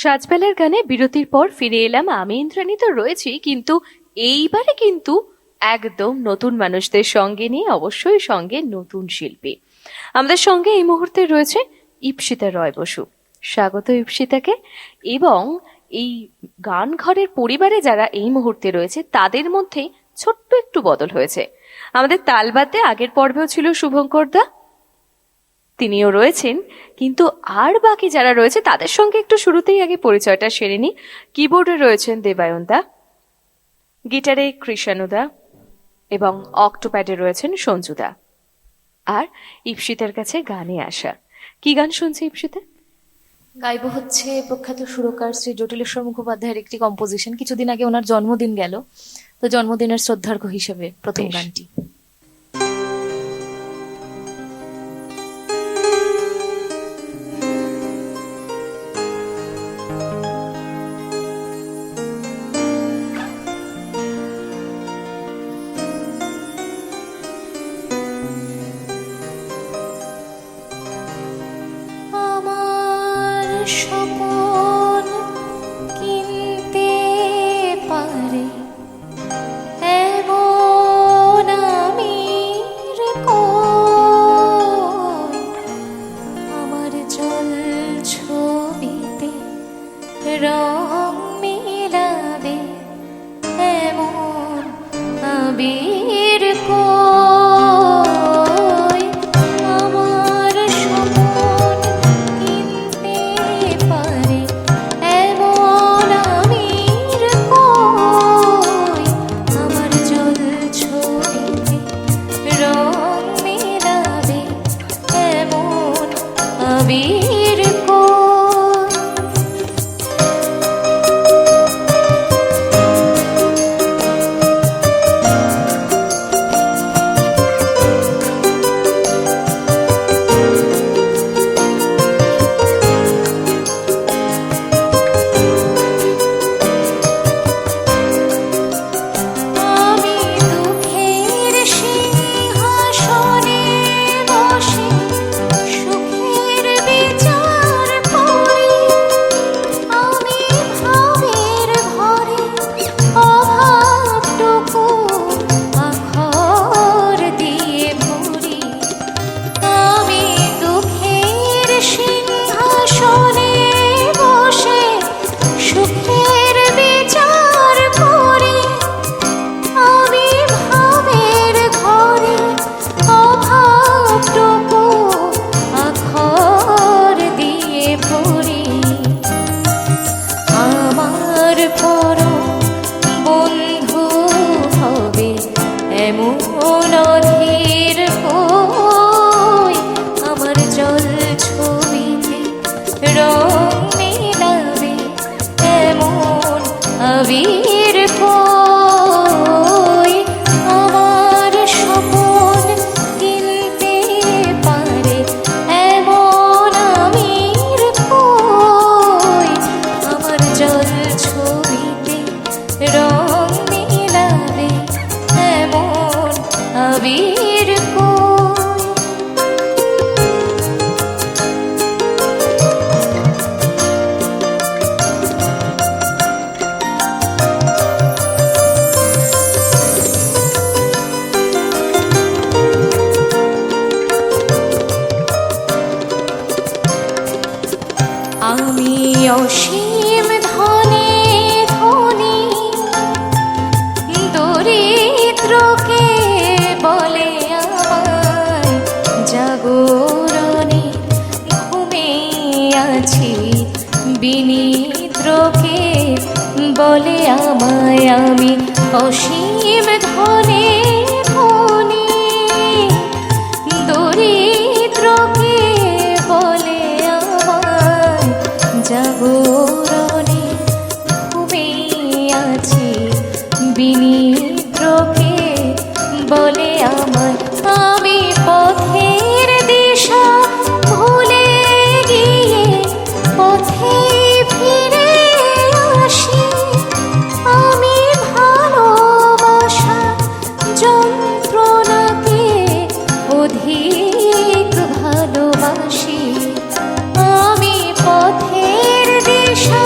সাজবেলার গানে বিরতির পর ফিরে এলাম। আমি ইন্দ্রাণী তো রয়েছি, কিন্তু এইবারে কিন্তু একদম নতুন মানুষদের সঙ্গে নিয়ে, অবশ্যই সঙ্গে নতুন শিল্পী। আমাদের সঙ্গে এই মুহূর্তে রয়েছে ঈপ্সিতা রয় বসু। স্বাগত ঈপ্সিতাকে। এবং এই গান ঘরের পরিবারে যারা এই মুহূর্তে রয়েছে তাদের মধ্যে ছোট্ট একটু বদল হয়েছে। আমাদের তালবাদে আগের পর্বেও ছিল শুভঙ্কর দা, তিনিও রয়েছেন, কিন্তু আর বাকি যারা রয়েছে তাদের সঙ্গে একটু শুরুতেই আগে পরিচয়টা সেরে নি। কিবোর্ডে রয়েছেন দেবায়ন দা, গিটারে কৃষাণুদা এবং অক্টোপ্যাডে রয়েছেন সঞ্জুদা। আর ঈপ্সিতার কাছে গানে আসা। কি গান শুনছে ঈপ্সিতা? গাইব হচ্ছে প্রখ্যাত সুরকার শ্রী জটিলেশ্বর মুখোপাধ্যায়ের একটি কম্পোজিশন। কিছুদিন আগে ওনার জন্মদিন গেল, তো জন্মদিনের শ্রদ্ধার্ঘ হিসেবে প্রথম বেশ। গানটি। আমার স্বপন কিনতে পারে এমন আমির কই, আমার জল ছবিতে রং মিলাবে এমন আবির কই, আমার স্বপন কিনতে পারে এমন আমির কই, আমার জল ছবিতে রং মেলাবে এমন আবির কই। আমি দুঃখের সিংহাসনে বসে সুখের বিচার করি, আমি ভাবের ঘরে অভাবটুকু আখর দিয়ে ভরি। আমি দুঃখের সিংহাসনে বসে সুখের বিচার করি, আমি ভাবের ঘরে অভাবটুকু আখর দিয়ে ভরি। আমার পরম বন্ধু হবে এমন অধীর কই, আমার জল ছবিতে রং মেলাবে এমন আবির কই, আমার স্বপন কিনতে পারে এমন আমির কই, আমার জল ছবিতে রং মেলাবে এমন আবির কই। আমি অসীম ধনে ধনী, দরিদ্রকে বলে আমায় জাগরণে ঘুমে আছি, বিনিদ্রকে বলে আমায় আমি অসীম ধনে ধনী, দরিদ্রকে বলে আমায় জাগরণে ঘুমে আছি, বিনিদ্রকে বলে আমায় আমি পথের দিশা ভুলে গিয়ে পথে ফিরে আসি, আমি ভালোবাসা যন্ত্রণাকে অধিক ভালোবাসি, আমি পথের দিশা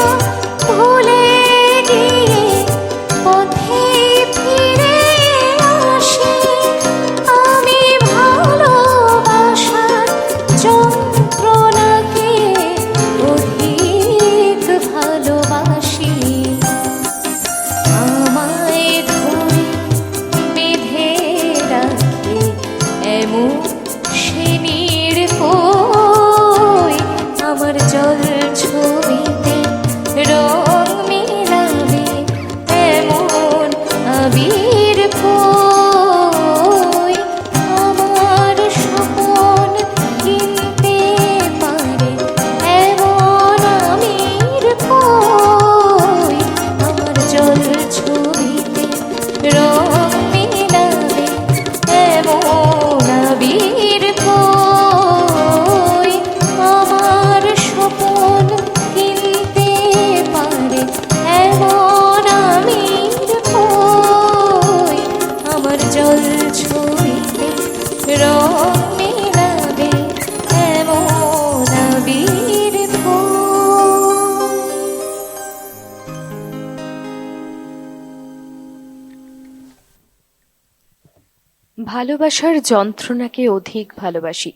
ভালোবাসার যন্ত্রণাকে অধিক ভালোবাসি।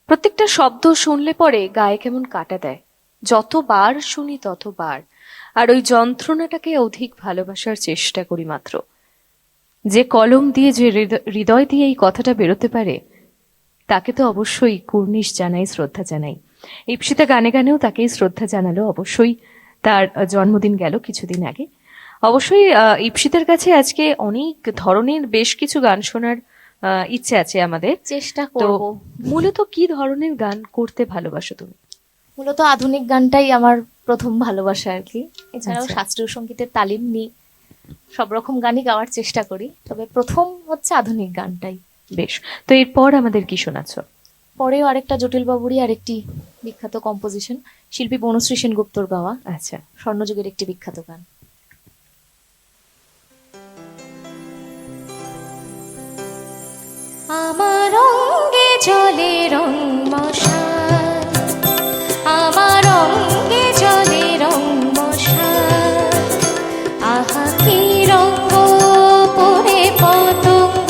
প্রত্যেকটা শব্দ শুনলে পরে গায়ে কেমন কাটা দেয়, যতবার শুনি ততবার। আর ওই যন্ত্রণাটাকে অধিক ভালোবাসার চেষ্টা করি মাত্র। যে কলম দিয়ে, যে হৃদয় দিয়ে এই কথাটা বেরোতে পারে, তাকে তো অবশ্যই কুর্নিশ জানাই, শ্রদ্ধা জানাই। ইপ্সিতা গানে গানেও তাকেই শ্রদ্ধা জানালো। অবশ্যই তার জন্মদিন গেল কিছুদিন আগে। অবশ্যই ইপ্সিতার কাছে আজকে অনেক ধরনের বেশ কিছু গান শোনার ইচ্ছে আছে আমাদের। চেষ্টা তো করব। মূলত কি ধরনের গান করতে ভালোবাসো তুমি? মূলত আধুনিক গানটাই আমার প্রথম ভালোবাসা আর কি। এছাড়াও আচ্ছা। শাস্ত্রীয় সঙ্গীতের তালিম নিই, সব রকম গানই গাওয়ার চেষ্টা করি, তবে প্রথম হচ্ছে আধুনিক গানটাই। বেশ, তো এরপর আমাদের কি শোনাচ্ছ? পরেও আরেকটা জটিল বাবুরই আরেকটি বিখ্যাত কম্পোজিশন, শিল্পী বনশ্রী সেনগুপ্তর গাওয়া আচ্ছা, স্বর্ণযুগের একটি বিখ্যাত গান। আমার অঙ্গে জলে রং মশাল, আমার অঙ্গে জলে রং মশাল, আহা কি রঙ্গ পরে পতঙ্গ,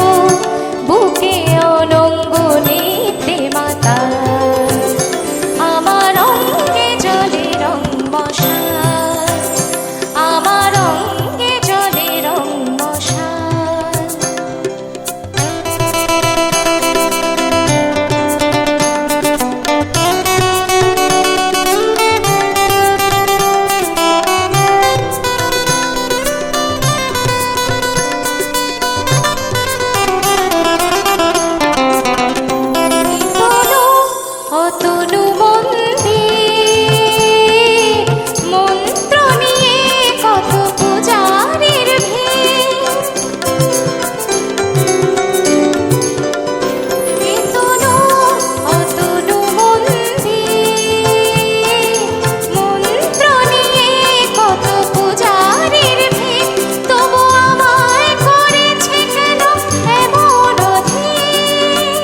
বুকে অলঙ্গ নেত্রে মাতা। আমার অঙ্গে জলে রং মশাল, আমার অঙ্গে জলে রং মশাল। তনু অতনু মন্দির, মন্ত্র নিয়ে কত পূজারীর ভিড়। তনু অতনু মন্দির, মন্ত্র নিয়ে কত পূজারীর ভিড়। তবু আমায় করেছে কেন এমন অধীর?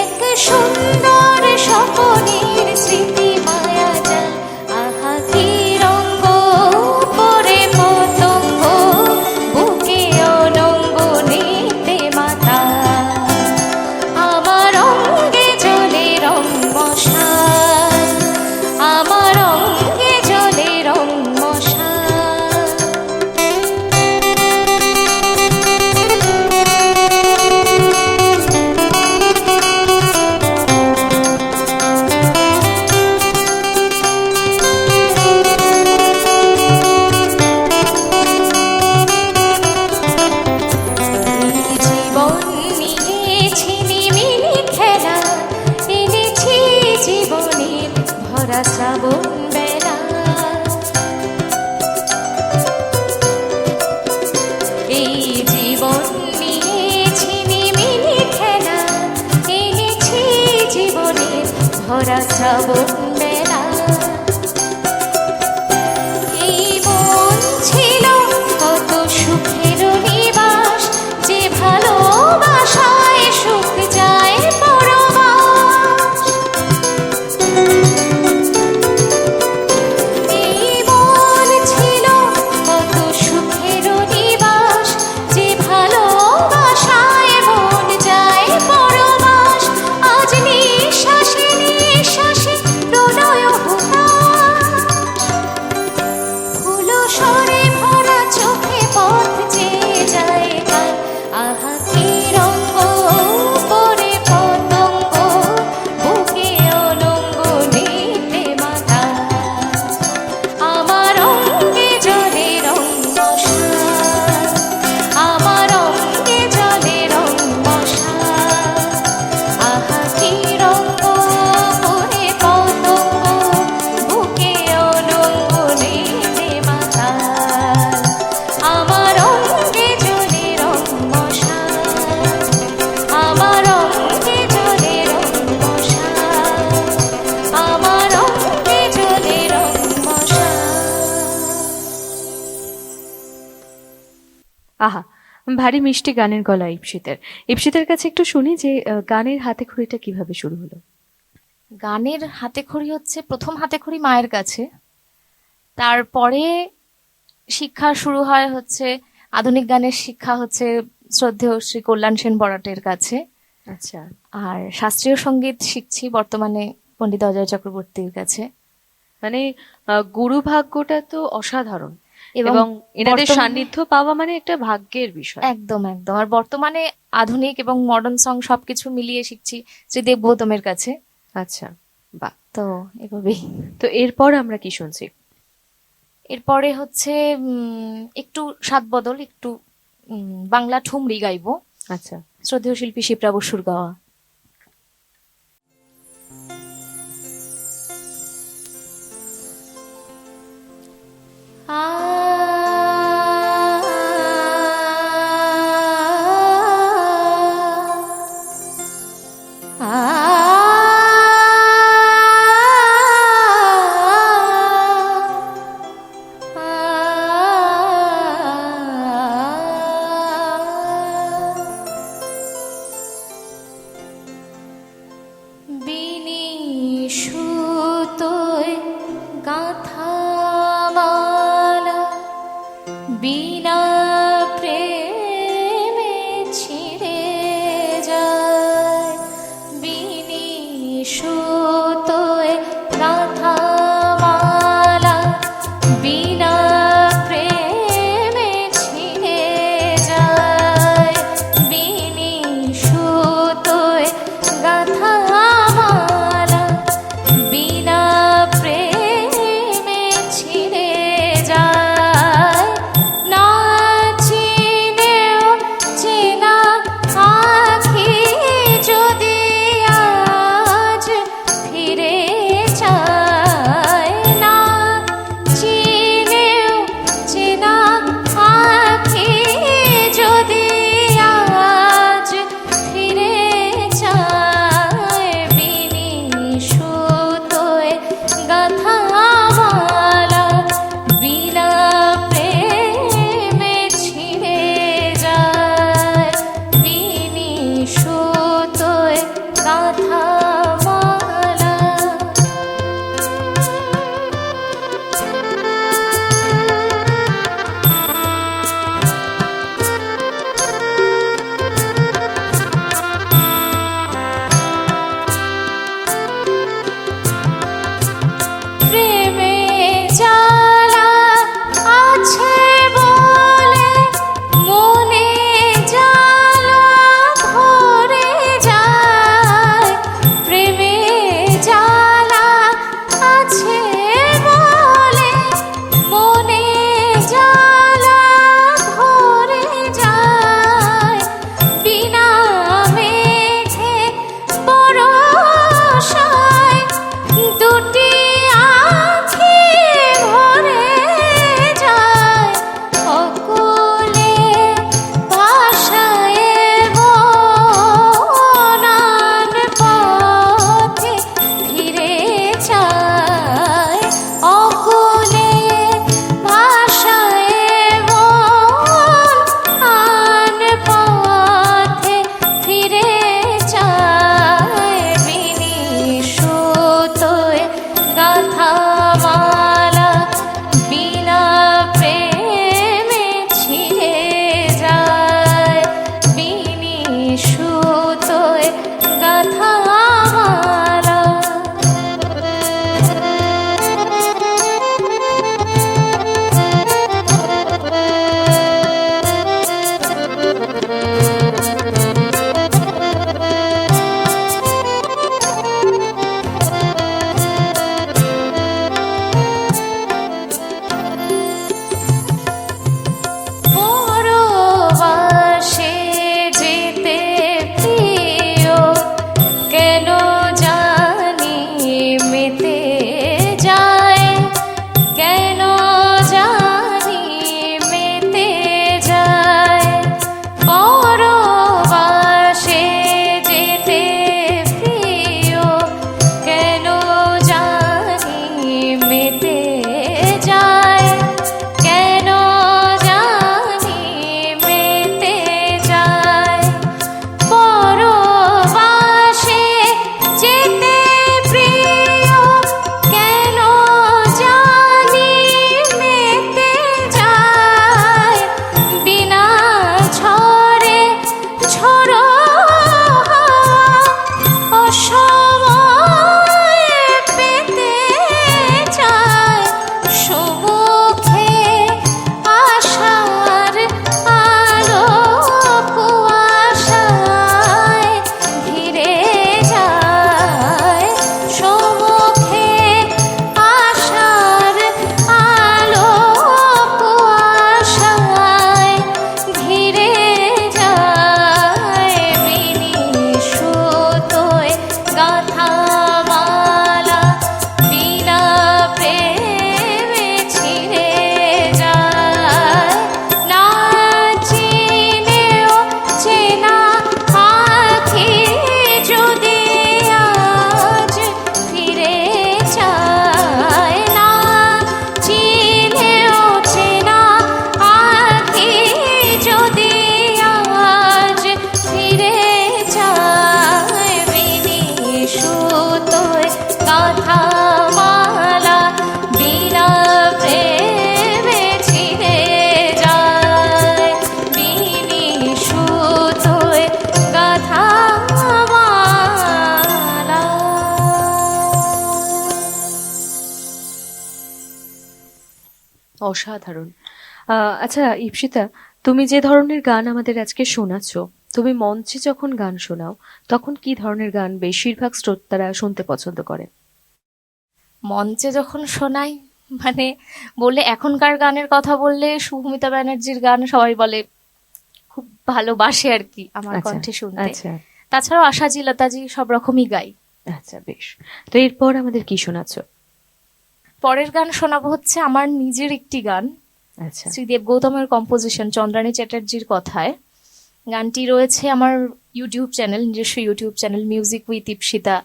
এক সুন্দর স্বপনের স্মৃতি মায়া যায়, আহা কি রঙ্গ পরে পতঙ্গ, বুকে অলঙ্গ নেতে মাতা। আমার অঙ্গে জলে রং মশাল, আমার অঙ্গে জলে রং মশাল। জীবন নিয়েছি নিমিলি খেলা, এনেছি জীবনের ভরা শ্রাবণ বেলা। এই জীবন নিয়েছি নিমিলি খেলা, এনেছি জীবনের ভরা শ্রাবণ বেলা। এই মন ছিল কত সুখের নিবাস, যে ভালোবাসায় সুখ যায় পরবাস। এই মন ছিল কত সুখের নিবাস, যে ভালোবাসায় মন যায় পরবাস। আজ নিঃশ্বাসে নিঃশ্বাসে প্রণয় হুতাশ, ফুলো সরে ভরা চোখে পথ চেয়ে যায় কাল, আহা কি রঙ্গ পরে পতঙ্গ, বুকে অলঙ্গ নেতে মাতা। আমার অঙ্গে জলে রং মশাল, আমার অঙ্গে জলে রং মশাল, আহা কি রঙ্গ পরে পতঙ্গ, বুকে অলঙ্গ নেতে মাতা। আমার অঙ্গে জলে রং মশাল, আমার অঙ্গে জলে রং মশাল, আমার অঙ্গে জলে রং মশাল। আহা, ভারী মিষ্টি গানের গলা ইপ্সিতের। ইপ্সিতের কাছে একটু শুনি যে গানের হাতে খড়িটা কিভাবে শুরু হলো। গানের হাতেখড়ি হচ্ছে প্রথম হাতেখড়ি মায়ের কাছে, তারপরে শিক্ষা শুরু হয় হচ্ছে আধুনিক গানের শিক্ষা হচ্ছে শ্রদ্ধেয় শ্রী কল্যাণ সেন বরাটের কাছে। আচ্ছা। আর শাস্ত্রীয় সঙ্গীত শিখছি বর্তমানে পণ্ডিত অজয় চক্রবর্তীর কাছে। মানে গুরু ভাগ্যটা তো অসাধারণ, এবং এবং এনাদের বর্তমানে- সান্নিধ্য পাওয়া মানে একটা ভাগ্যের বিষয়। একদম একদম। আর বর্তমানে আধুনিক এবং মডার্ন সং সবকিছু মিলিয়ে শিখছি শ্রী দেব গৌতমের কাছে। আচ্ছা, বাহ। তো এভাবেই। তো এরপর আমরা কি শুনছি? এরপরে হচ্ছে একটু স্বাদ বদল, একটু বাংলা ঠুমরি গাইবো। আচ্ছা। শ্রদ্ধেয় শিল্পী শিপ্রা বসুর গাওয়া। বিনি সুতোয় গাঁথা মালা বিনা প্রেমে ছিঁড়ে যায়। বিনি সুতোয় গাঁথা মালা বিনা প্রেমে ছিঁড়ে যায়। বিনি সুতোয় গাঁথা মালা বিনা প্রেমে অসাধারণ। আচ্ছা ঈপ্সিতা, তুমি যে ধরনের গান আমাদের আজকে শোনাচ্ছ, তুমি মঞ্চে যখন গান শোনাও তখন কি ধরনের গান বেশিরভাগ শ্রোতারা শুনতে পছন্দ করে? মঞ্চে যখন শোনাই, মানে বললে এখনকার গানের কথা বললে শুভমিতা ব্যানার্জির গান সবাই বলে খুব ভালোবাসে আর কি আমার আচ্ছা, কণ্ঠে শুনতে। আচ্ছা, তাছাড়াও আশাজি লতাজি সব রকমই গাই। আচ্ছা, বেশ। তো এরপর আমাদের কি শোনাচ্ছ? পরের গান শোনাবো হচ্ছে আমার নিজের একটি গান, আচ্ছা, শ্রীদেব গৌতমের কম্পোজিশন, চন্দ্রানী চ্যাটার্জির কথায়। গানটি রয়েছে আমার ইউটিউব চ্যানেল, নিজস্ব YouTube channel music with Ipsita,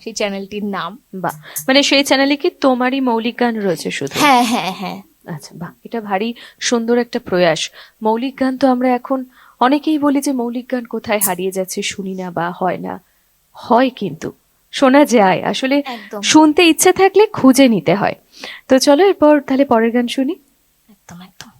সেই চ্যানেলটির নাম। বাহ, মানে সেই চ্যানেলে কি তোমারই মৌলিক গান রয়েছে শুধু? হ্যাঁ হ্যাঁ হ্যাঁ। আচ্ছা, বাহ, এটা ভারী সুন্দর একটা প্রয়াস। মৌলিক গান তো আমরা এখন অনেকেই বলি যে মৌলিক গান কোথায় হারিয়ে যাচ্ছে, শুনি না বা হয় না। হয় কিন্তু, শোনা যায় আসলে। একদম শুনতে ইচ্ছে থাকলে খুঁজে নিতে হয়। তো চলো এরপর তাহলে পরের গান শুনি। একদম একদম।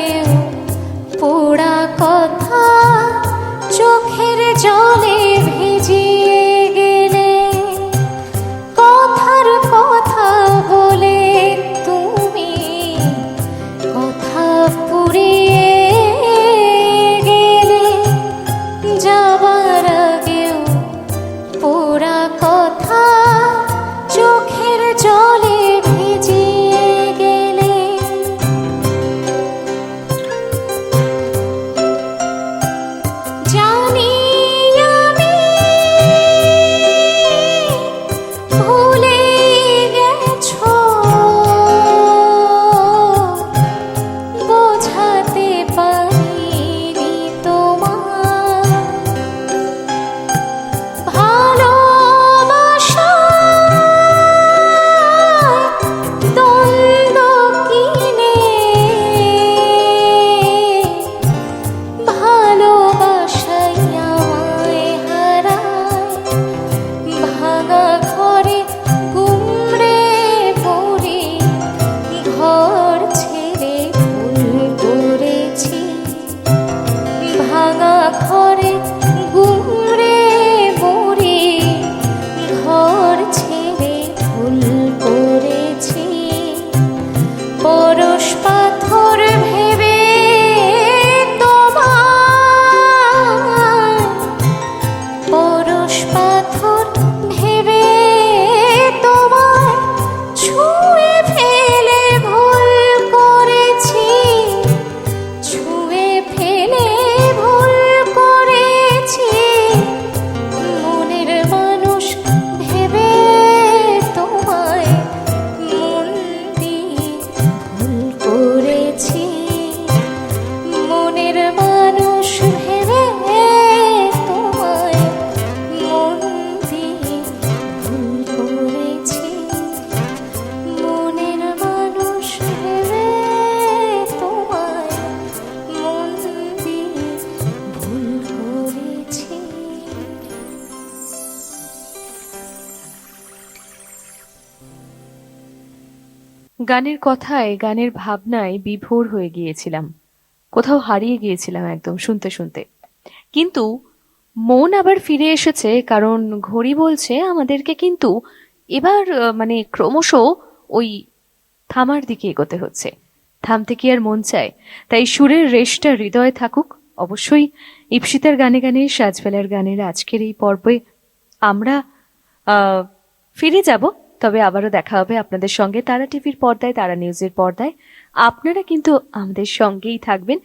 আগেও পোড়া কথা চোখের জলে ভিজিয়ে গেলে, কথার কথা বলে তুমি কথা পুড়িয়ে গেলে, যাবার আগেও পোড়া কথা চোখের জলে ভিজিয়ে গেলে। জানি আমি ভুলে গেছো, বোঝাতে পারিনি তোমার ভালোবাসা দ্বন্দ্ব কিনে, ভালোবাসাই আমায় হারায়, ভাঙা ঘরে গুমড়ে পড়ে ঘর ছেড়ে ভুল করেছি, ভাঙা ঘরে গুমড়ে পড়ে ঘর ছেড়ে ভুল করেছি, পরশ পাথর ভেবে তোমার, পরশ পাথর ভেবে তোমার ছুঁয়ে ফেলে ভুল করেছি, ছুঁয়ে ফেলে ভুল করেছি, মনের মানুষ ভেবে তোমায় মন দিয়ে ভুল করেছি, মনের মানুষ ভেবে তোমায় মন দিয়ে ভুল করেছি, মনের মানুষ ভেবে তোমায় মন দিয়ে ভুল করেছি। গানের কথায়, গানের ভাবনায় বিভোর হয়ে গিয়েছিলাম, কোথাও হারিয়ে গিয়েছিলাম একদম শুনতে শুনতে। কিন্তু মন আবার ফিরে এসেছে, কারণ ঘড়ি বলছে আমাদেরকে কিন্তু এবার মানে ক্রমশ ওই থামার দিকে এগোতে হচ্ছে। থামতে কি আর মন চায়? তাই সুরের রেশটা হৃদয়ে থাকুক। অবশ্যই ইপ্সিতার গানে গানে সাজবেলার গানের আজকের এই পর্বে আমরা ফিরে যাব, তবে আবারও দেখা হবে আপনাদের সঙ্গে তারা টিভির পর্দায়, তারা নিউজের পর্দায়। আপনারা কিন্তু আমাদের সঙ্গেই থাকবেন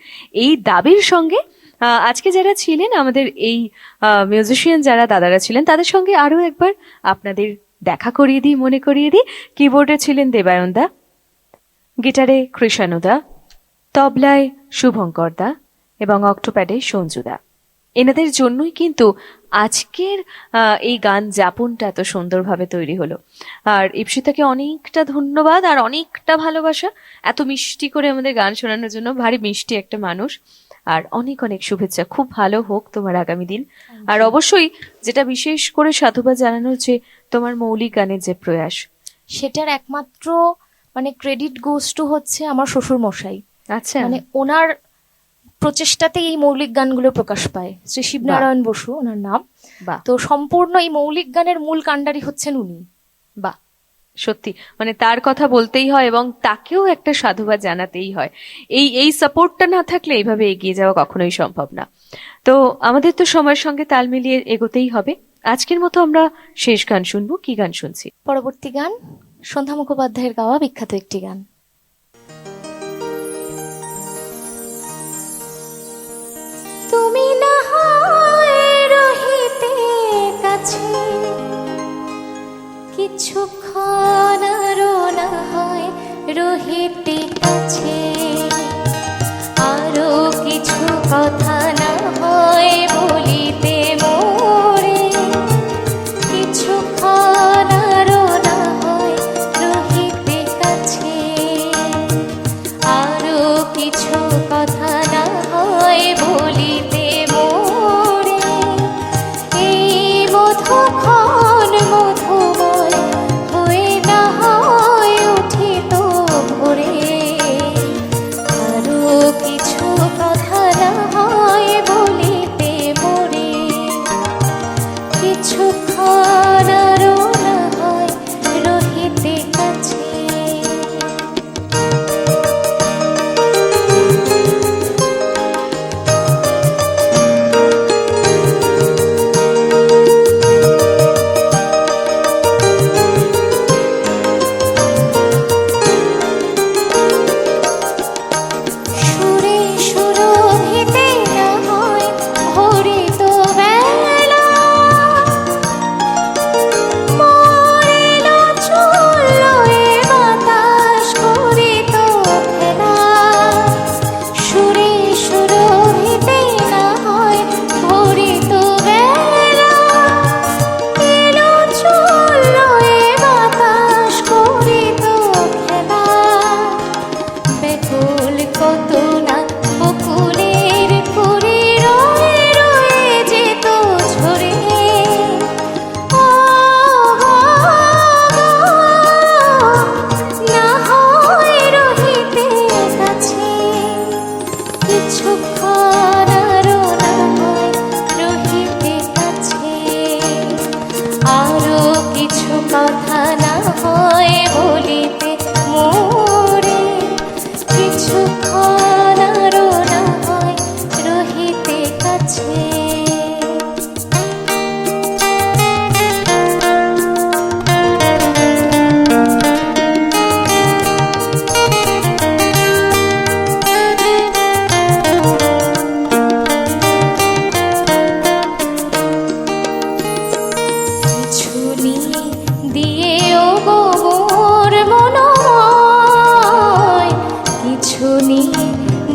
এই দাবির সঙ্গে। আজকে যারা ছিলেন আমাদের এই মিউজিশিয়ান, যারা দাদারা ছিলেন, তাদের সঙ্গে আরো একবার আপনাদের দেখা করিয়ে দিই, মনে করিয়ে দিই। কিবোর্ডে ছিলেন দেবায়ন দা, গিটারে কৃষাণু দা, তবলায় শুভঙ্কর দা এবং অক্টোপ্যাডে সঞ্জু দা। এনাদের জন্যই কিন্তু আজকের এই গান যাপনটা এত সুন্দরভাবে তৈরি হলো। আর ইপ্সিতাকে অনেকটা ধন্যবাদ আর অনেকটা ভালোবাসা, এত মিষ্টি করে আমাদের গান শোনানোর জন্য। ভারী মিষ্টি একটা মানুষ। আর অনেক অনেক শুভেচ্ছা, খুব ভালো হোক তোমার আগামী দিন। আর অবশ্যই যেটা বিশেষ করে সাধুবাদ জানানোর, যে তোমার মৌলিক গানের যে প্রয়াস, সেটার একমাত্র মানে ক্রেডিট গোস টু হচ্ছে আমার শ্বশুর মশাই। আচ্ছা, মানে ওনার প্রচেষ্টাতে এই মৌলিক গানগুলো প্রকাশ পায়। শ্রী শিবনারায়ণ বসু ওনার নাম। বাহ, তো সম্পূর্ণ এই মৌলিক গানের মূল কাণ্ডারি হচ্ছেন উনি। বাহ, সত্যি মানে তার কথা বলতেই হয় এবং তাকেও একটা সাধুবাদ জানাতেই হয়। এই সাপোর্টটা না থাকলে এইভাবে এগিয়ে যাওয়া কখনোই সম্ভব না। তো আমাদের তো সময়ের সঙ্গে তাল মিলিয়ে এগোতেই হবে। আজকের মতো আমরা শেষ গান শুনবো। কি গান শুনছি? পরবর্তী গান সন্ধ্যা মুখোপাধ্যায়ের গাওয়া বিখ্যাত একটি গান। তুমি না হয় রহিতে কাছে, কিছুক্ষণ আরো না হয় রহিতে কাছে, আরো কিছু কথা না হয় বলিতে মোরে, কিছুক্ষণ আরো না হয় রহিতে কাছে, আরো কিছু কথা না হয় বলিতে মোরে, এই মধুক্ষণ মধুময় হয়ে না হয় উঠিত ভোরে, আরো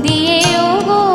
দিয়ে ওগো